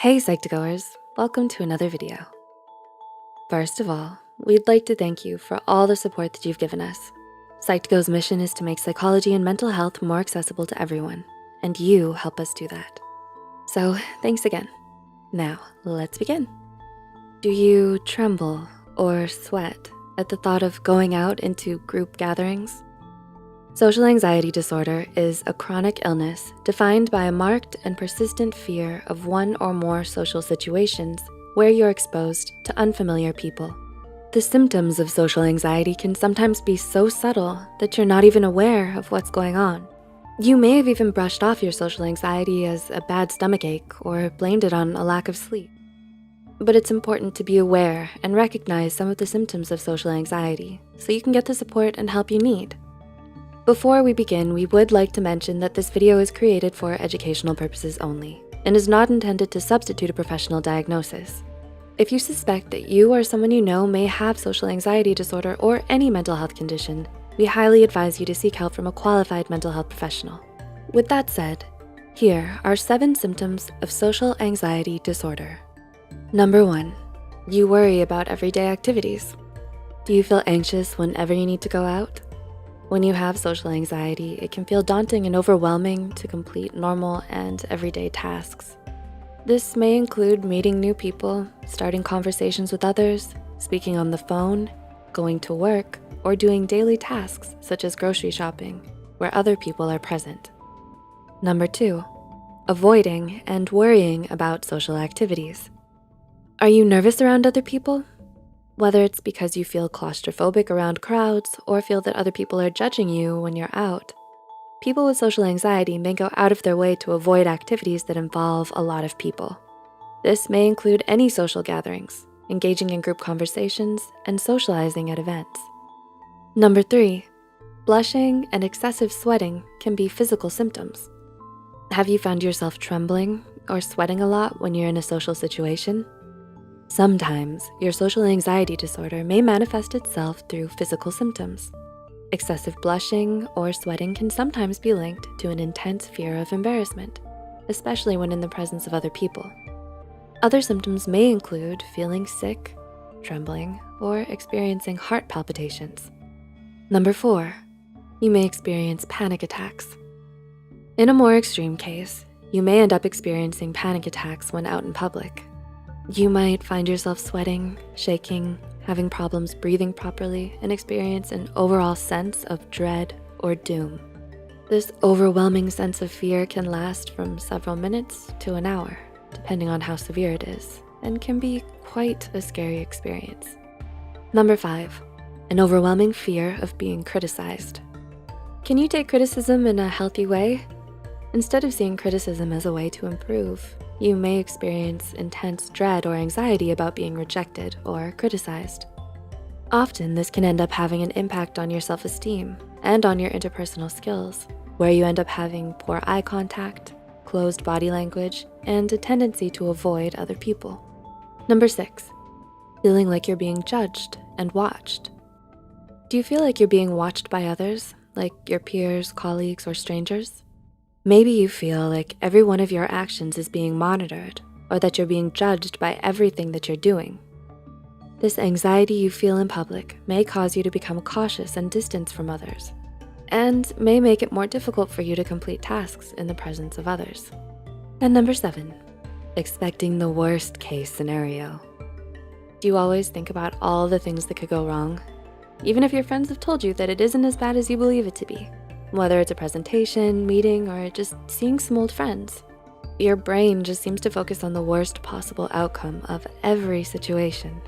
Hey Psych2Goers, welcome to another video. First of all, we'd like to thank you for all the support that you've given us. Psych2Go's mission is to make psychology and mental health more accessible to everyone, and you help us do that. So thanks again. Now, let's begin. Do you tremble or sweat at the thought of going out into group gatherings? Social anxiety disorder is a chronic illness defined by a marked and persistent fear of one or more social situations where you're exposed to unfamiliar people. The symptoms of social anxiety can sometimes be so subtle that you're not even aware of what's going on. You may have even brushed off your social anxiety as a bad stomachache or blamed it on a lack of sleep. But it's important to be aware and recognize some of the symptoms of social anxiety so you can get the support and help you need. Before we begin, we would like to mention that this video is created for educational purposes only and is not intended to substitute a professional diagnosis. If you suspect that you or someone you know may have social anxiety disorder or any mental health condition, we highly advise you to seek help from a qualified mental health professional. With that said, here are 7 symptoms of social anxiety disorder. Number 1, you worry about everyday activities. Do you feel anxious whenever you need to go out? When you have social anxiety, it can feel daunting and overwhelming to complete normal and everyday tasks. This may include meeting new people, starting conversations with others, speaking on the phone, going to work, or doing daily tasks such as grocery shopping, where other people are present. Number 2, avoiding and worrying about social activities. Are you nervous around other people? Whether it's because you feel claustrophobic around crowds or feel that other people are judging you when you're out, people with social anxiety may go out of their way to avoid activities that involve a lot of people. This may include any social gatherings, engaging in group conversations, and socializing at events. Number 3, blushing and excessive sweating can be physical symptoms. Have you found yourself trembling or sweating a lot when you're in a social situation? Sometimes your social anxiety disorder may manifest itself through physical symptoms. Excessive blushing or sweating can sometimes be linked to an intense fear of embarrassment, especially when in the presence of other people. Other symptoms may include feeling sick, trembling, or experiencing heart palpitations. Number 4, you may experience panic attacks. In a more extreme case, you may end up experiencing panic attacks when out in public. You might find yourself sweating, shaking, having problems breathing properly, and experience an overall sense of dread or doom. This overwhelming sense of fear can last from several minutes to an hour, depending on how severe it is, and can be quite a scary experience. Number 5, an overwhelming fear of being criticized. Can you take criticism in a healthy way? Instead of seeing criticism as a way to improve, you may experience intense dread or anxiety about being rejected or criticized. Often, this can end up having an impact on your self-esteem and on your interpersonal skills, where you end up having poor eye contact, closed body language, and a tendency to avoid other people. Number 6, feeling like you're being judged and watched. Do you feel like you're being watched by others, like your peers, colleagues, or strangers? Maybe you feel like every one of your actions is being monitored or that you're being judged by everything that you're doing. This anxiety you feel in public may cause you to become cautious and distant from others and may make it more difficult for you to complete tasks in the presence of others. And number 7, expecting the worst case scenario. Do you always think about all the things that could go wrong? Even if your friends have told you that it isn't as bad as you believe it to be. Whether it's a presentation, meeting, or just seeing some old friends, your brain just seems to focus on the worst possible outcome of every situation.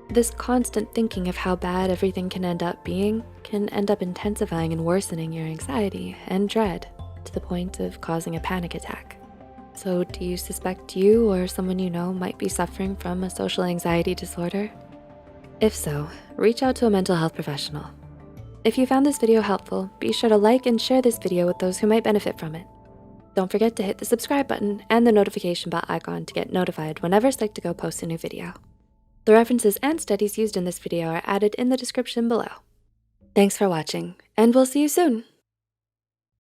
This constant thinking of how bad everything can end up being can end up intensifying and worsening your anxiety and dread to the point of causing a panic attack. So do you suspect you or someone you know might be suffering from a social anxiety disorder? If so, reach out to a mental health professional. If you found this video helpful, be sure to like and share this video with those who might benefit from it. Don't forget to hit the subscribe button and the notification bell icon to get notified whenever Psych2Go posts a new video. The references and studies used in this video are added in the description below. Thanks for watching, and we'll see you soon.